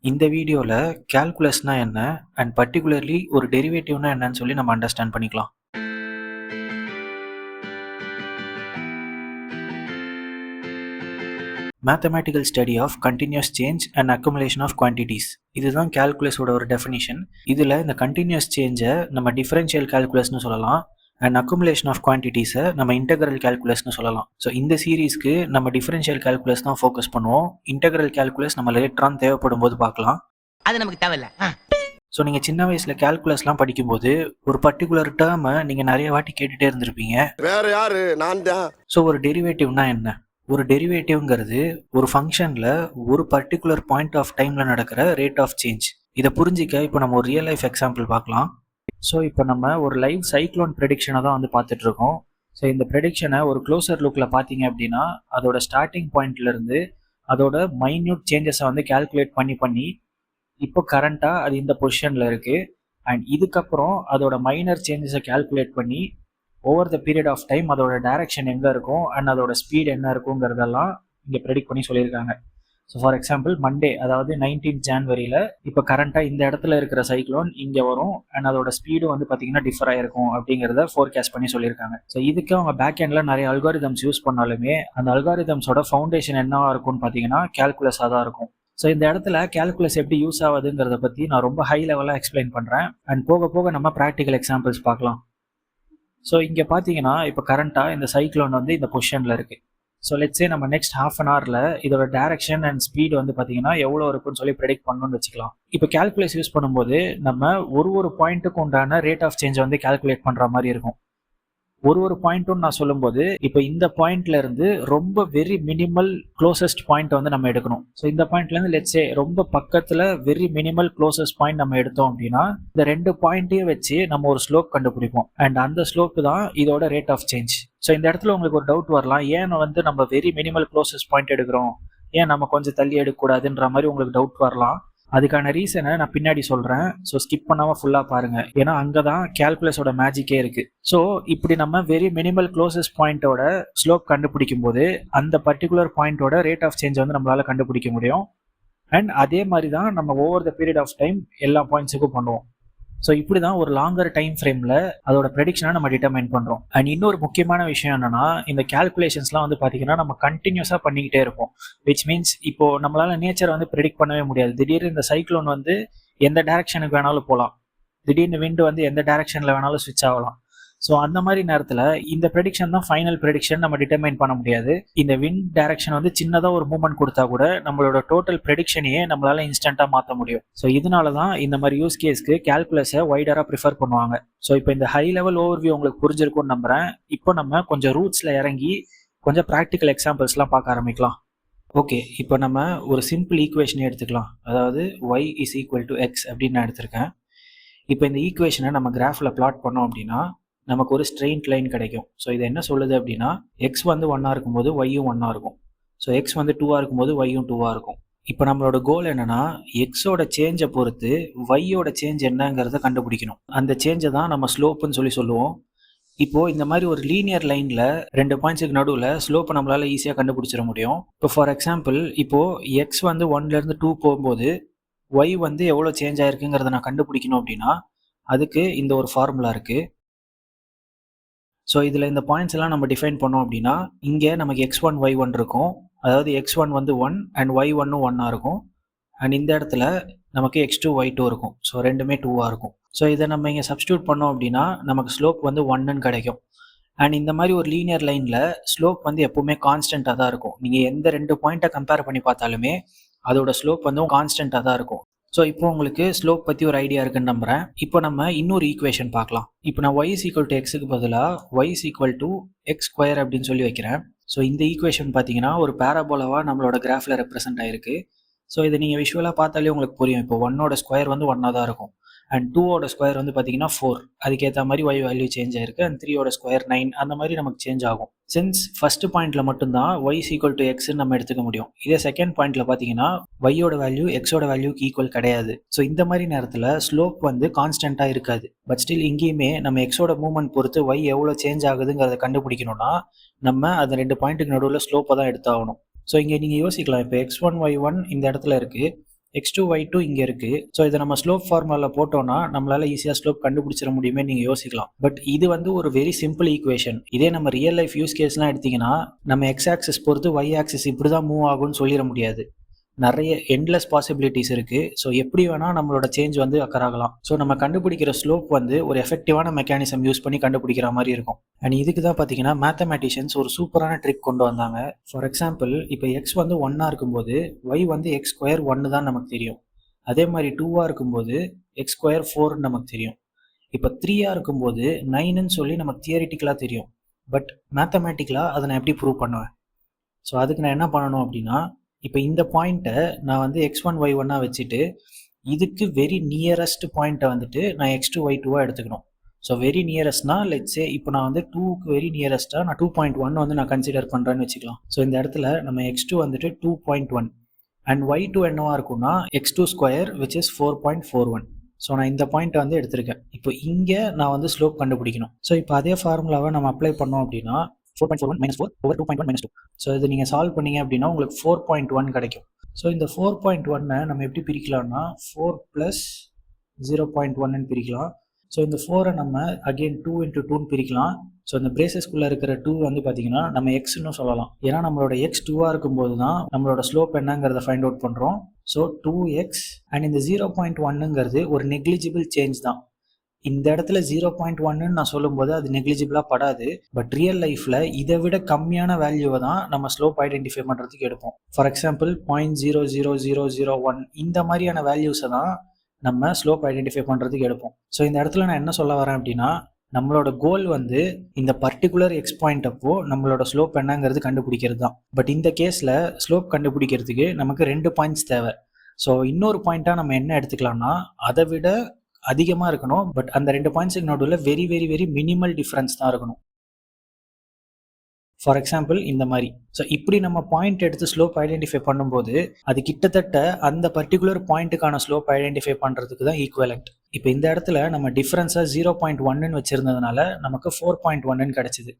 இந்த வீடியோல கால்குலஸ்னா என்ன அண்ட் பர்டிகுலர்லி ஒரு டெரிவேட்டிவ்னா என்னன்னு சொல்லி நம்ம அண்டர்ஸ்டாண்ட் பண்ணிக்கலாம். Mathematical study of continuous change and accumulation of quantities, இதுதான் கால்குலஸோட ஒரு டெஃபினிஷன். இதில் இந்த கண்டினியூஸ் சேஞ்சை நம்ம டிஃபரன்ஷியல் கால்குலஸ்னு சொல்லலாம் அண்ட் அக்குமுலேஷன் ஆஃப் குவான்டிட்டிஸை நம்ம இன்டெக்ரல் கால்குலஸ்னு சொல்லலாம். ஸோ இந்த சீரீஸ்க்கு நம்ம டிஃபரன்ஷியல் கால்குலஸ் தான் ஃபோக்கஸ் பண்ணுவோம். இன்டெக்ரல் கால்குலஸ் நம்ம லேட்டரான் தேவைப்படும் போது பார்க்கலாம். அது நமக்கு தேவையில்ல. ஸோ நீங்கள் சின்ன வயசில் கால்குலஸ்லாம் படிக்கும்போது ஒரு பர்டிகுலர் டேர்மை நீங்கள் நிறைய வாட்டி கேட்டுகிட்டே இருந்திருப்பீங்க. வேற யாரு? நான் தான். ஸோ ஒரு டெரிவேட்டிவ்னா என்ன? ஒரு டெரிவேட்டிவ்ங்கிறது ஒரு ஃபங்க்ஷனில் ஒரு பர்டிகுலர் பாயிண்ட் ஆஃப் டைமில் நடக்கிற ரேட் ஆஃப் சேஞ்ச். இதை புரிஞ்சிக்க இப்போ நம்ம ஒரு ரியல் லைஃப் எக்ஸாம்பிள் பார்க்கலாம். ஸோ இப்போ நம்ம ஒரு லைவ் சைக்ளோன் ப்ரெடிக்ஷனை தான் வந்து பார்த்துட்டு இருக்கோம். ஸோ இந்த ப்ரெடிக்ஷனை ஒரு க்ளோசர் லுக்கில் பார்த்தீங்க அப்படின்னா அதோட ஸ்டார்டிங் பாயிண்ட்லேருந்து அதோட மைன்யூட் சேஞ்சஸை வந்து கால்குலேட் பண்ணி இப்போ கரண்ட்டாக அது இந்த பொசிஷனில் இருக்குது. அண்ட் இதுக்கப்புறம் அதோட மைனர் சேஞ்சஸை கால்குலேட் பண்ணி over the period of time அதோட டைரக்ஷன் எங்கே இருக்கும் அண்ட் அதோட ஸ்பீட் என்ன இருக்குங்கிறதெல்லாம் இங்கே ப்ரெடிக்ட் பண்ணி சொல்லியிருக்காங்க. ஸோ ஃபார் எக்ஸாம்பிள் மண்டே, அதாவது 19th ஜான்வரியில் இப்போ கரண்ட்டாக இந்த இடத்துல இருக்கிற சைக்ளோன் இங்கே வரும் அண்ட் அதோட ஸ்பீடு வந்து பார்த்தீங்கன்னா டிஃபர் ஆகிருக்கும் அப்படிங்கிறத ஃபோர்காஸ்ட் பண்ணி சொல்லியிருக்காங்க. ஸோ இதுக்கு அவங்க பேக் எண்டில் நிறைய அல்காரிதம்ஸ் யூஸ் பண்ணாலுமே அந்த அல்காரிதம்ஸோட ஃபவுண்டேஷன் என்னவா இருக்கும்னு பார்த்தீங்கன்னா கால்குலஸாக தான் இருக்கும். ஸோ இந்த இடத்துல கால்குலஸ் எப்படி யூஸ் ஆகுதுங்கிறத பற்றி நான் ரொம்ப ஹை லெவலாக எக்ஸ்பிளைன் பண்ணுறேன் அண்ட் போக போக நம்ம ப்ராக்டிக்கல் எக்ஸாம்பிள்ஸ் பார்க்கலாம். ஸோ இங்கே பார்த்தீங்கன்னா இப்போ கரண்ட்டாக இந்த சைக்ளோன் வந்து இந்த பொசிஷனில் இருக்குது. ஸோ லெட்ஸே நம்ம நெக்ஸ்ட் ஹாஃப் அன் ஹவரில் இதோட டேரக்ஷன் அண்ட் ஸ்பீடு வந்து பார்த்தீங்கன்னா எவ்வளோ இருக்குன்னு சொல்லி ப்ரெடிக்ட் பண்ணணும்னு வச்சுக்கலாம். இப்போ கால்குலஸ் யூஸ் பண்ணும்போது நம்ம ஒரு பாயிண்ட்டுக்கு உண்டான ரேட் ஆஃப் சேஞ்சை வந்து கால்குலேட் பண்ணுற மாதிரி இருக்கும். ஒரு பாயிண்ட்டும் நான் சொல்லும்போது இப்போ இந்த பாயிண்ட்ல இருந்து ரொம்ப வெரி மினிமல் க்ளோசஸ்ட் பாயிண்ட் வந்து நம்ம எடுக்கணும். ஸோ இந்த பாயிண்ட்ல இருந்து லெட்ஸே ரொம்ப பக்கத்துல வெரி மினிமல் க்ளோசஸ்ட் பாயிண்ட் நம்ம எடுத்தோம் அப்படின்னா இந்த ரெண்டு பாயிண்ட்டையும் வச்சு நம்ம ஒரு ஸ்லோப் கண்டுபிடிப்போம் அண்ட் அந்த ஸ்லோப் தான் இதோட ரேட் ஆஃப் சேஞ்ச். ஸோ இந்த இடத்துல உங்களுக்கு ஒரு டவுட் வரலாம், ஏன் வந்து நம்ம வெரி மினிமல் க்ளோசஸ்ட் பாயிண்ட் எடுக்கிறோம், ஏன் நம்ம கொஞ்சம் தள்ளி எடுக்கக்கூடாதுன்ற மாதிரி உங்களுக்கு டவுட் வரலாம். அதுக்கான ரீசனை நான் பின்னாடி சொல்கிறேன். ஸோ ஸ்கிப் பண்ணாமல் ஃபுல்லாக பாருங்கள், ஏன்னா அங்கே தான் கால்குலஸோட மேஜிக்கே இருக்குது. ஸோ இப்படி நம்ம வெரி மினிமல் க்ளோசஸ்ட் பாயிண்ட்டோட ஸ்லோப் கண்டுபிடிக்கும் போது அந்த பர்டிகுலர் பாயிண்ட்டோட ரேட் ஆஃப் சேஞ்ச் வந்து நம்மளால் கண்டுபிடிக்க முடியும். அண்ட் அதே மாதிரி தான் நம்ம over the period of time எல்லா பாயிண்ட்ஸுக்கும் பண்ணுவோம். ஸோ இப்படி தான் ஒரு லாங்கர் டைம் ஃப்ரேமில் அதோட ப்ரெடிக்ஷனை நம்ம டிட்டர்மைன் பண்ணுறோம். அண்ட் இன்னொரு முக்கியமான விஷயம் என்னன்னா, இந்த கால்குலேஷன்ஸ்லாம் வந்து பார்த்தீங்கன்னா நம்ம கண்டினியூஸாக பண்ணிக்கிட்டே இருப்போம். விச் மீன்ஸ் இப்போ நம்மளால நேச்சரை வந்து ப்ரெடிக்ட் பண்ணவே முடியாது. திடீர்னு இந்த சைக்ளோன் வந்து எந்த டைரக்ஷனுக்கு வேணாலும் போகலாம், திடீர்னு விண்டு வந்து எந்த டைரக்ஷனில் வேணாலும் ஸ்விட்ச் ஆகலாம். ஸோ அந்த மாதிரி நேரத்தில் இந்த ப்ரெடிக்ஷன் தான் ஃபைனல் ப்ரெடிக்ஷன், நம்ம டிட்டர்மைன் பண்ண முடியாது. இந்த விண்ட் டைரக்ஷன் வந்து சின்னதாக ஒரு மூவ்மெண்ட் கொடுத்தா கூட நம்மளோட டோட்டல் ப்ரெடிக்ஷனையே நம்மளால இன்ஸ்டன்ட்டாக மாற்ற முடியும். ஸோ இதனால தான் இந்த மாதிரி யூஸ் கேஸ்க்கு கால்குலஸை வைடராக ப்ரிஃபர் பண்ணுவாங்க. ஸோ இப்போ இந்த ஹை லெவல் ஓவர்வியூ உங்களுக்கு புரிஞ்சிருக்கும்னு நம்புறேன். இப்போ நம்ம கொஞ்சம் ரூட்ஸில் இறங்கி கொஞ்சம் ப்ராக்டிக்கல் எக்ஸாம்பிள்ஸ்லாம் பார்க்க ஆரம்பிக்கலாம். ஓகே, இப்போ நம்ம ஒரு சிம்பிள் ஈக்குவேஷனை எடுத்துக்கலாம். அதாவது y is equal to X அப்படின்னு நான் எடுத்திருக்கேன். இப்போ இந்த ஈக்குவேஷனை நம்ம கிராஃபில் பிளாட் பண்ணோம் அப்படின்னா நமக்கு ஒரு ஸ்ட்ரெயிட் லைன் கிடைக்கும். ஸோ இது என்ன சொல்லுது அப்படின்னா எக்ஸ் வந்து 1 இருக்கும்போது ஒய்யும் 1 இருக்கும். ஸோ எக்ஸ் வந்து 2 இருக்கும்போது ஒய்யும் 2 இருக்கும். இப்போ நம்மளோட கோல் என்னன்னா எக்ஸோட சேஞ்சை பொறுத்து ஒய்யோட சேஞ்ச் என்னங்கிறத கண்டுபிடிக்கணும். அந்த சேஞ்சை தான் நம்ம ஸ்லோப்புன்னு சொல்லுவோம். இப்போ இந்த மாதிரி ஒரு லீனியர் லைன்ல ரெண்டு பாயிண்ட்ஸுக்கு நடுவில் ஸ்லோப்பை நம்மளால ஈஸியாக கண்டுபிடிச்சிட முடியும். இப்போ ஃபார் எக்ஸாம்பிள் இப்போ எக்ஸ் வந்து 1லேருந்து 2 போகும்போது ஒய் வந்து எவ்வளோ சேஞ்ச் ஆயிருக்குங்கிறத நான் கண்டுபிடிக்கணும் அப்படின்னா அதுக்கு இந்த ஒரு ஃபார்முலா இருக்கு. ஸோ இதில் இந்த பாயிண்ட்ஸ் எல்லாம் நம்ம டிஃபைன் பண்ணோம் அப்படின்னா இங்கே நமக்கு x1 y1 இருக்கும். அதாவது x1 வந்து 1 அண்ட் y1 1 இருக்கும். அண்ட் இந்த இடத்துல நமக்கு x2 y2 இருக்கும். ஸோ ரெண்டுமே 2 இருக்கும். ஸோ இதை நம்ம இங்கே சப்ஸ்டியூட் பண்ணோம் அப்படின்னா நமக்கு ஸ்லோப் வந்து 1ன்னு கிடைக்கும். அண்ட் இந்த மாதிரி ஒரு லீனியர் லைனில் ஸ்லோப் வந்து எப்போவுமே கான்ஸ்டண்ட்டாக தான் இருக்கும். நீங்கள் எந்த ரெண்டு பாயிண்ட்டை கம்பேர் பண்ணி பார்த்தாலுமே அதோட ஸ்லோப் வந்து கான்ஸ்டண்ட்டாக தான் இருக்கும். ஸோ இப்போ உங்களுக்கு ஸ்லோப் பற்றி ஒரு ஐடியா இருக்குன்னு நம்புறேன். இப்போ நம்ம இன்னொரு ஈக்குவேஷன் பார்க்கலாம். இப்போ நான் y இஸ் ஈக்குவல் டு எக்ஸுக்கு பதிலாக y is equal to X square அப்படின்னு சொல்லி வைக்கிறேன். ஸோ இந்த ஈக்குவேஷன் பார்த்தீங்கன்னா ஒரு பேராபோலாவாக நம்மளோட கிராஃபில் ரெப்ரசென்ட் ஆயிருக்கு. ஸோ இதை நீங்கள் விஷுவலாக பார்த்தாலே உங்களுக்கு புரியும். இப்போ 1ஓட ஸ்கொயர் வந்து 1ஆக தான் இருக்கும் அண்ட் 2ஓட ஸ்கொயர் வந்து பார்த்தீங்கன்னா 4. அதுக்கேற்ற மாதிரி y வேல்யூ சேஞ்ச் ஆயிருக்கு. அண்ட் 3ஓட ஸ்கொயர் 9. அந்த மாதிரி நமக்கு சேஞ்ச் ஆகும். சின்ஸ் ஃபர்ஸ்ட் பாயிண்ட்ல மட்டும்தான் y இஸ் ஈக்குவல் டு எக்ஸ்ன்னு நம்ம எடுத்துக்க முடியும். இதே செகண்ட் பாயிண்ட்ல பார்த்தீங்கன்னா yயோட வேல்யூ எக்ஸோட வேல்யூக்கு ஈக்குவல் கிடையாது. ஸோ இந்த மாதிரி நேரத்தில் ஸ்லோப் வந்து கான்ஸ்டன்ட்டாக இருக்காது. பட் ஸ்டில் இங்கேயுமே நம்ம எக்ஸோட மூவ்மெண்ட் பொறுத்து y எவ்வளோ சேஞ்ச் ஆகுதுங்கிறத கண்டுபிடிக்கணும்னா நம்ம அந்த ரெண்டு பாயிண்ட்டுக்கு நடுவில் ஸ்லோப்பை தான் எடுத்தாகணும். ஸோ இங்கே நீங்கள் யோசிக்கலாம், இப்போ x1 y1 இந்த இடத்துல இருக்குது, x2 y2 இங்கே இருக்குது. ஸோ இதை நம்ம ஸ்லோப் ஃபார்முலாவில் போட்டோம்னா நம்மளால் ஈஸியாக ஸ்லோப் கண்டுபிடிச்சிட முடியுமே நீங்கள் யோசிக்கலாம். பட் இது வந்து ஒரு வெரி சிம்பிள் ஈக்குவேஷன். இதே நம்ம ரியல் லைஃப் யூஸ் கேஸ்லாம் எடுத்திங்கன்னா நம்ம எக்ஸ் ஆக்சிஸ் பொறுத்து ஒய் ஆக்சிஸ் இப்படி தான் மூவ் ஆகும்னு சொல்லிட முடியாது. நிறைய எண்ட்லெஸ் பாசிபிலிட்டிஸ் இருக்குது. ஸோ எப்படி வேணால் நம்மளோட சேஞ்ச் வந்து அக்கர் ஆகலாம். ஸோ நம்ம கண்டுபிடிக்கிற ஸ்லோப் வந்து ஒரு எஃபெக்டிவான மெக்கானிசம் யூஸ் பண்ணி கண்டுபிடிக்கிற மாதிரி இருக்கும். அண்ட் இதுக்கு தான் பார்த்தீங்கன்னா மேத்தமேட்டிஷியன்ஸ் ஒரு சூப்பரான ட்ரிக் கொண்டு வந்தாங்க. ஃபார் எக்ஸாம்பிள் இப்போ எக்ஸ் வந்து 1 இருக்கும்போது ஒய் வந்து எக்ஸ் ஸ்கொயர் 1 தான் நமக்கு தெரியும். அதே மாதிரி 2 இருக்கும்போது எக்ஸ் ஸ்கொயர் 4 நமக்கு தெரியும். இப்போ 3 இருக்கும்போது 9ன்னு சொல்லி நமக்கு தியரிட்டிக்கலாக தெரியும். பட் மேத்தமேட்டிக்கலாக அதை நான் எப்படி ப்ரூவ் பண்ணுவேன்? ஸோ அதுக்கு நான் என்ன பண்ணணும் அப்படின்னா, இப்போ இந்த பாயிண்ட்டை நான் வந்து x1 y1 வச்சுட்டு இதுக்கு வெரி நியரஸ்ட் பாயிண்ட்டை வந்துட்டு நான் x2 y2 எடுத்துக்கணும். ஸோ வெரி நியரஸ்ட்னா லெட்ஸே இப்போ நான் வந்து 2க்கு வெரி நியரஸ்ட்டாக நான் 2.1 வந்து நான் கன்சிடர் பண்ணுறேன்னு வச்சுக்கலாம். ஸோ இந்த இடத்துல நம்ம x2 வந்துட்டு 2.1 அண்ட் y2 என்னவா இருக்கும்னா x2 square which is 4.41. So நான் இந்த பாயிண்ட்டை வந்து எடுத்திருக்கேன். இப்போ இங்கே நான் வந்து ஸ்லோப் கண்டுபிடிக்கணும். ஸோ இப்போ அதே ஃபார்முலாவை நம்ம அப்ளை பண்ணோம் அப்படின்னா 4.41 - 4 over 2.1 - 2. ஸோ இது நீங்கள் சால்வ் பண்ணீங்க அப்படின்னா உங்களுக்கு 4.1 கிடைக்கும். ஸோ இந்த 4.1 நம்ம எப்படி பிரிக்கலாம்னா 4 + 0.1 பிரிக்கலாம். ஸோ இந்த 4 நம்ம அகெயின் 2 × 2 பிரிக்கலாம். ஸோ இந்த பிரேசஸ்குள்ளே இருக்கிற 2 வந்து பார்த்தீங்கன்னா நம்ம எக்ஸ்ன்னு சொல்லலாம். ஏன்னா நம்மளோட எக்ஸ் 2 இருக்கும்போது தான் நம்மளோட ஸ்லோப் என்னங்கிறத ஃபைண்ட் அவுட் பண்ணுறோம். ஸோ 2x அண்ட் இந்த 0.1ங்கிறது ஒரு நெக்லிஜிபிள் சேஞ்ச் தான். இந்த இடத்துல 0.1 நான் சொல்லும்போது அது நெக்லிஜிபிளாக படாது. பட் ரியல் லைஃப்பில் இதை விட கம்மியான வேல்யூவை தான் நம்ம ஸ்லோப் ஐடென்டிஃபை பண்ணுறதுக்கு எடுப்போம். ஃபார் எக்ஸாம்பிள் 0.00001 இந்த மாதிரியான வேல்யூஸை தான் நம்ம ஸ்லோப் ஐடென்டிஃபை பண்ணுறதுக்கு எடுப்போம். ஸோ இந்த இடத்துல நான் என்ன சொல்ல வரேன் அப்படின்னா, நம்மளோட கோல் வந்து இந்த பர்டிகுலர் எக்ஸ் பாயிண்ட் அப்போ நம்மளோட ஸ்லோப் என்னங்கிறது கண்டுபிடிக்கிறது தான். பட் இந்த கேஸில் ஸ்லோப் கண்டுபிடிக்கிறதுக்கு நமக்கு 2 பாயிண்ட்ஸ் தேவை. ஸோ இன்னொரு பாயிண்ட்டாக நம்ம என்ன எடுத்துக்கலாம்னா அதை விட அதிகமாக இருக்கணும். பட் அந்த 2 பாயிண்ட்ஸுக்கு நடுவில் very very very minimal difference தான் இருக்கணும். ஃபார் எக்ஸாம்பிள் இந்த மாதிரி. ஸோ இப்படி நம்ம பாயிண்ட் எடுத்து ஸ்லோப் ஐடென்டிஃபை பண்ணும்போது அது கிட்டத்தட்ட அந்த பர்டிகுலர் பாயிண்ட்டுக்கான ஸ்லோப் ஐடென்டிஃபை பண்ணுறதுக்கு தான் ஈக்குவலண்ட். இப்போ இந்த இடத்துல நம்ம டிஃப்ரென்ஸாக 0.1 வச்சுருந்ததுனால நமக்கு 4.1 கிடச்சிது.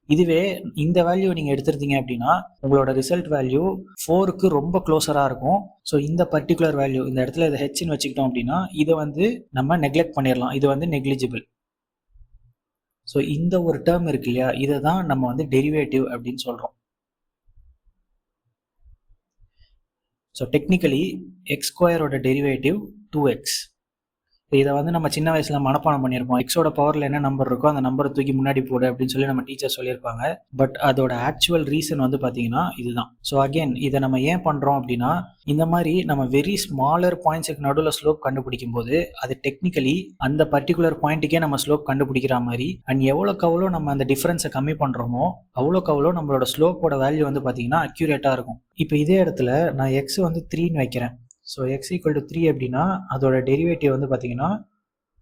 இதுவே இந்த வேல்யூ நீங்கள் எடுத்துருந்தீங்க அப்படின்னா உங்களோட ரிசல்ட் வேல்யூ 4க்கு ரொம்ப க்ளோஸராக இருக்கும். ஸோ இந்த பர்டிகுலர் வேல்யூ இந்த இடத்துல இதை ஹெச்ன்னு வச்சுக்கிட்டோம் அப்படின்னா இதை வந்து நம்ம நெக்லெக்ட் பண்ணிடலாம். இது வந்து நெக்லிஜிபிள். ஸோ இந்த ஒரு டேர்ம் இருக்கு இல்லையா, இதை தான் நம்ம வந்து டெரிவேட்டிவ் அப்படின்னு சொல்கிறோம். ஸோ டெக்னிக்கலி எக்ஸ் ஸ்கொயரோட டெரிவேட்டிவ் 2x. இதை வந்து நம்ம சின்ன வயசுல மனப்பாடம் பண்ணியிருப்போம். எக்ஸோட பவரில் என்ன நம்பர் இருக்கோ அந்த நம்பரை தூக்கி முன்னாடி போடு அப்படின்னு சொல்லி நம்ம டீச்சர் சொல்லியிருப்பாங்க. பட் அதோட ஆக்சுவல் ரீசன் வந்து பார்த்தீங்கன்னா இதுதான். ஸோ அகெயின் இதை நம்ம ஏன் பண்ணுறோம் அப்படின்னா, இந்த மாதிரி நம்ம வெரி ஸ்மாலர் பாயிண்ட்ஸுக்கு நடுவில் ஸ்லோப் கண்டுபிடிக்கும் போது அது டெக்னிக்கலி அந்த பர்டிகுலர் பாயிண்ட்டுக்கே நம்ம ஸ்லோப் கண்டுபிடிக்கிற மாதிரி. அண்ட் எவ்வளோக்கு அவ்வளோ நம்ம அந்த டிஃப்ரென்ஸை கம்மி பண்ணுறோமோ அவ்வளோக்கு அவ்வளோ நம்மளோட ஸ்லோப்போட வேல்யூ வந்து பார்த்தீங்கன்னா அக்யூரேட்டாக இருக்கும். இப்போ இதே இடத்துல நான் எக்ஸ் வந்து 3ன்னு வைக்கிறேன். ஸோ x = 3 அப்படின்னா அதோட டெரிவேட்டிவ் வந்து பார்த்தீங்கன்னா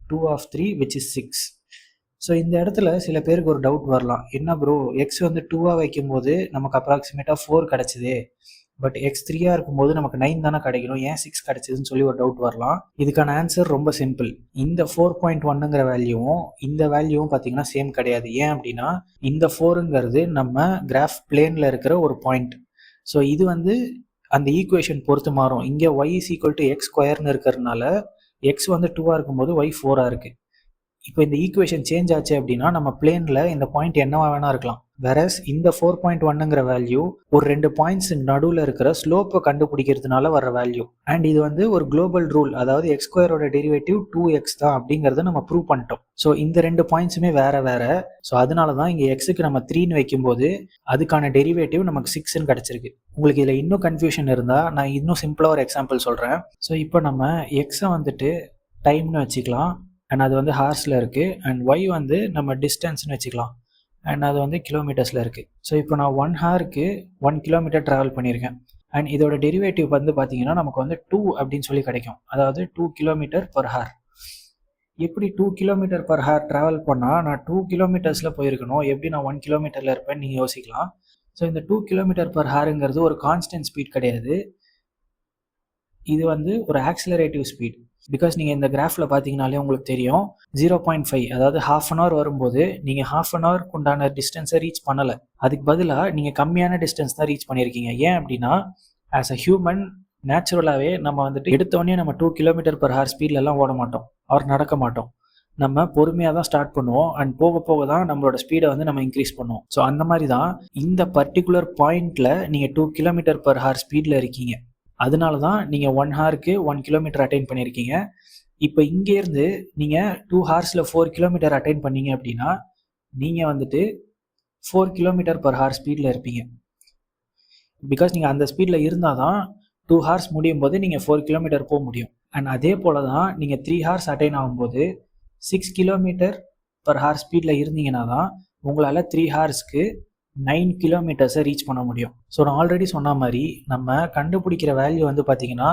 2 of 3 which is 6. ஸோ இந்த இடத்துல சில பேருக்கு ஒரு டவுட் வரலாம், என்ன ப்ரோ எக்ஸ் வந்து 2 வைக்கும்போது நமக்கு அப்ராக்சிமேட்டாக 4 கிடச்சிது, பட் எக்ஸ் 3 இருக்கும்போது நமக்கு 9 தானே கிடைக்கணும், ஏன் 6 கிடச்சிதுன்னு சொல்லி ஒரு டவுட் வரலாம். இதுக்கான ஆன்சர் ரொம்ப சிம்பிள். இந்த 4.1ங்கிற வேல்யூவும் இந்த வேல்யூவும் பார்த்தீங்கன்னா சேம் கிடையாது. ஏன் அப்படின்னா இந்த 4ங்கிறது நம்ம கிராஃப் பிளேனில் இருக்கிற ஒரு பாயிண்ட். ஸோ இது வந்து அந்த ஈக்குவேஷன் பொறுத்து மாறும். இங்கே y = x² இருக்கிறதுனால x வந்து 2 இருக்கும்போது y 4 இருக்கு. இப்போ இந்த ஈக்குவேஷன் சேஞ்ச் ஆச்சு அப்படின்னா நம்ம பிளேனில் இந்த பாயிண்ட் என்னவா வேணா இருக்கலாம். வேறஸ் இந்த 4.1ங்கிற வேல்யூ ஒரு 2 பாயிண்ட்ஸ் நடுவில் இருக்கிற ஸ்லோப்பை கண்டுபிடிக்கிறதுனால வர வேல்யூ. அண்ட் இது வந்து ஒரு குளோபல் ரூல், அதாவது x² டெரிவேட்டிவ் 2x தான் அப்படிங்கிறத நம்ம ப்ரூவ் பண்ணிட்டோம். ஸோ இந்த 2 பாயிண்ட்ஸுமே வேற வேற. ஸோ அதனால தான் இங்கே எக்ஸுக்கு நம்ம 3ன்னு வைக்கும்போது அதுக்கான டெரிவேட்டிவ் நமக்கு 6ன்னு கிடச்சிருக்கு. உங்களுக்கு இதில் இன்னும் கன்ஃபியூஷன் இருந்தால் நான் இன்னும் சிம்பிளாக ஒரு எக்ஸாம்பிள் சொல்கிறேன். ஸோ இப்போ நம்ம எக்ஸை வந்துட்டு டைம்னு வச்சுக்கலாம், அண்ட் அது வந்து ஹார்ஸில் இருக்குது. அண்ட் ஒய் வந்து நம்ம டிஸ்டன்ஸ்னு வச்சுக்கலாம், அண்ட் அது வந்து கிலோமீட்டர்ஸில் இருக்குது. ஸோ இப்போ நான் 1 ஹாருக்கு 1 கிலோமீட்டர் ட்ராவல் பண்ணியிருக்கேன். அண்ட் இதோட டெரிவேட்டிவ் வந்து பார்த்தீங்கன்னா நமக்கு வந்து 2 அப்படின்னு சொல்லி கிடைக்கும், அதாவது 2 km/h. எப்படி 2 km/h ட்ராவல் பண்ணால் நான் 2 கிலோமீட்டர்ஸில் போயிருக்கணும், எப்படி நான் 1 கிலோமீட்டரில் இருப்பேன்னு நீங்கள் யோசிக்கலாம். ஸோ இந்த 2 km/hங்கிறது ஒரு கான்ஸ்டன்ட் ஸ்பீட் கிடையாது, இது வந்து ஒரு ஆக்சிலரேட்டிவ் ஸ்பீட். பிகாஸ் நீங்கள் இந்த கிராஃபில் பார்த்தீங்கனாலே உங்களுக்கு தெரியும் 0.5, அதாவது ½ an hour வரும்போது நீங்கள் ½ an hour உண்டான டிஸ்டன்ஸை ரீச் பண்ணலை. அதுக்கு பதிலாக நீங்கள் கம்மியான டிஸ்டன்ஸ் தான் ரீச் பண்ணியிருக்கீங்க. ஏன் அப்படின்னா ஆஸ் அ ஹியூமன் நேச்சுரலாகவே நம்ம வந்துட்டு எடுத்தோடனே நம்ம 2 km/h ஸ்பீட்லலாம் ஓட மாட்டோம் ஆர் நடக்க மாட்டோம். நம்ம பொறுமையாக தான் ஸ்டார்ட் பண்ணுவோம் அண்ட் போக போக தான் நம்மளோட ஸ்பீடை வந்து நம்ம இன்க்ரீஸ் பண்ணுவோம். ஸோ அந்த மாதிரி தான் இந்த பர்டிகுலர் பாயிண்டில் நீங்கள் 2 km/h ஸ்பீடில் இருக்கீங்க. அதனால தான் நீங்கள் 1 ஹவருக்கு 1 கிலோமீட்டர் அட்டைன் பண்ணியிருக்கீங்க. இப்போ இங்கேருந்து நீங்கள் 2 ஹவர்ஸில் 4 கிலோமீட்டர் அட்டைன் பண்ணீங்க அப்படின்னா நீங்கள் வந்துட்டு 4 km/h ஸ்பீடில் இருப்பீங்க. பிகாஸ் நீங்கள் அந்த ஸ்பீடில் இருந்தால் தான் 2 ஹவர்ஸ் முடியும் போது நீங்கள் 4 கிலோமீட்டர் போக முடியும். அண்ட் அதே போல் தான் நீங்கள் 3 ஹவர்ஸ் அட்டைன் ஆகும்போது 6 km/h ஸ்பீடில் இருந்தீங்கன்னா தான் உங்களால் 3 ஹவர்ஸ்க்கு 9 கிலோமீட்டர்ஸை ரீச் பண்ண முடியும். ஸோ நான் ஆல்ரெடி சொன்ன மாதிரி நம்ம கண்டுபிடிக்கிற வேல்யூ வந்து பார்த்தீங்கன்னா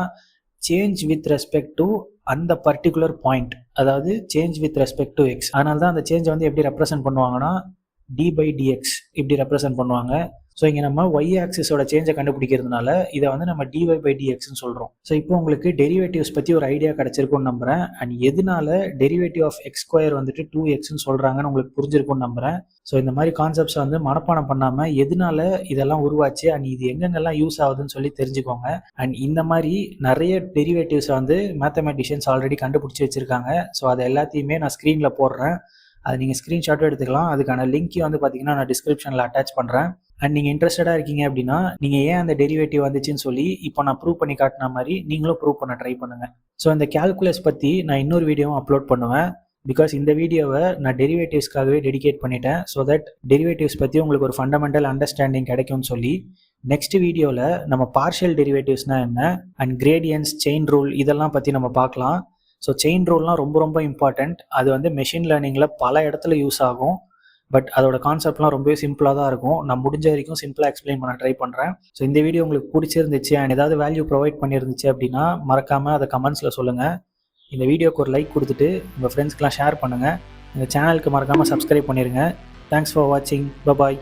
சேஞ்ச் வித் ரெஸ்பெக்ட் டு அந்த பர்டிகுலர் பாயிண்ட், அதாவது change with respect to X. அதனால தான் அந்த சேஞ்சை வந்து எப்படி ரெப்ரசென்ட் பண்ணுவாங்கன்னா d/dx இப்படி ரெப்ரசென்ட் பண்ணுவாங்க. ஸோ இங்கே நம்ம ஒய் ஆக்சிஸோட சேஞ்சை கண்டுபிடிக்கிறதுனால இதை வந்து நம்ம dy/dxன்னு சொல்கிறோம். ஸோ இப்போ உங்களுக்கு டெரிவேட்டிவ்ஸ் பற்றி ஒரு ஐடியா கிடச்சிருக்குன்னு நம்புகிறேன். அண்ட் எதனால டெரிவேட்டிவ் ஆஃப் x² வந்துட்டு 2xன்னு சொல்கிறாங்கன்னு உங்களுக்கு புரிஞ்சிருக்குன்னு நம்புகிறேன். ஸோ இந்த மாதிரி கான்செப்ட்ஸ் வந்து மனப்பாடம் பண்ணாமல் எதனால இதெல்லாம் உருவாச்சு அண்ட் இது எங்கெங்கெல்லாம் யூஸ் ஆகுதுன்னு சொல்லி தெரிஞ்சுக்கோங்க. அண்ட் இந்த மாதிரி நிறைய டெரிவேட்டிவ்ஸை வந்து மேத்தமெட்டிஷியன்ஸ் ஆல்ரெடி கண்டுபிடிச்சி வச்சுருக்காங்க. ஸோ அதை எல்லாத்தையுமே நான் ஸ்க்ரீனில் போடுறேன். அது நீங்கள் ஸ்க்ரீன்ஷாட்டும் எடுத்துக்கலாம். அதுக்கான லிங்க்கையும் வந்து பார்த்தீங்கன்னா நான் டிஸ்கிரிப்ஷனில் அட்டாச் பண்ணுறேன். அண்ட் நீங்கள் இன்ட்ரெஸ்டடாக இருக்கீங்க அப்படின்னா நீங்கள் ஏன் அந்த டெரிவேட்டிவ் வந்துச்சுன்னு சொல்லி இப்போ நான் ப்ரூவ் பண்ணி காட்டின மாதிரி நீங்களும் ப்ரூவ் பண்ண ட்ரை பண்ணுங்கள். ஸோ இந்த கேல்குலஸ் பற்றி நான் இன்னொரு வீடியோவும் அப்லோட் பண்ணுவேன். பிகாஸ் இந்த வீடியோவை நான் டெரிவேட்டிவ்ஸ்க்காகவே டெடிகேட் பண்ணிட்டேன். ஸோ தட் டெரிவேட்டிவ்ஸ் பற்றி உங்களுக்கு ஒரு ஃபண்டமெண்டல் அண்டர்ஸ்டாண்டிங் கிடைக்கும்னு சொல்லி நெக்ஸ்ட் வீடியோவில் நம்ம பார்ஷியல் டெரிவேட்டிவ்ஸ்னால் என்ன அண்ட் கிரேடியன்ஸ், செயின் ரூல் இதெல்லாம் பற்றி நம்ம பார்க்கலாம். ஸோ செயின் ரூல்லாம் ரொம்ப ரொம்ப இம்பார்ட்டண்ட். அது வந்து மெஷின் லேர்னிங்கில் பல இடத்துல யூஸ் ஆகும். பட் அதோட கான்செப்ட்லாம் ரொம்பவே சிம்பிளாக தான் இருக்கும். நான் முடிஞ்ச வரைக்கும் சிம்பிளாக எக்ஸ்பிளைன் பண்ண ட்ரை பண்ணுறேன். ஸோ இந்த வீடியோ உங்களுக்கு பிடிச்சிருந்துச்சு அண்ட் ஏதாவது வேல்யூ ப்ரொவைட் பண்ணியிருந்துச்சு அப்படின்னா மறக்காமல் அதை கமெண்ட்ஸில் சொல்லுங்கள். இந்த வீடியோக்கு ஒரு லைக் கொடுத்துட்டு உங்கள் ஃப்ரெண்ட்ஸ்க்கெலாம் ஷேர் பண்ணுங்கள். இந்த சேனலுக்கு மறக்காமல் சப்ஸ்கிரைப் பண்ணிடுங்க. தேங்க்ஸ் ஃபார் வாட்சிங். பாய்.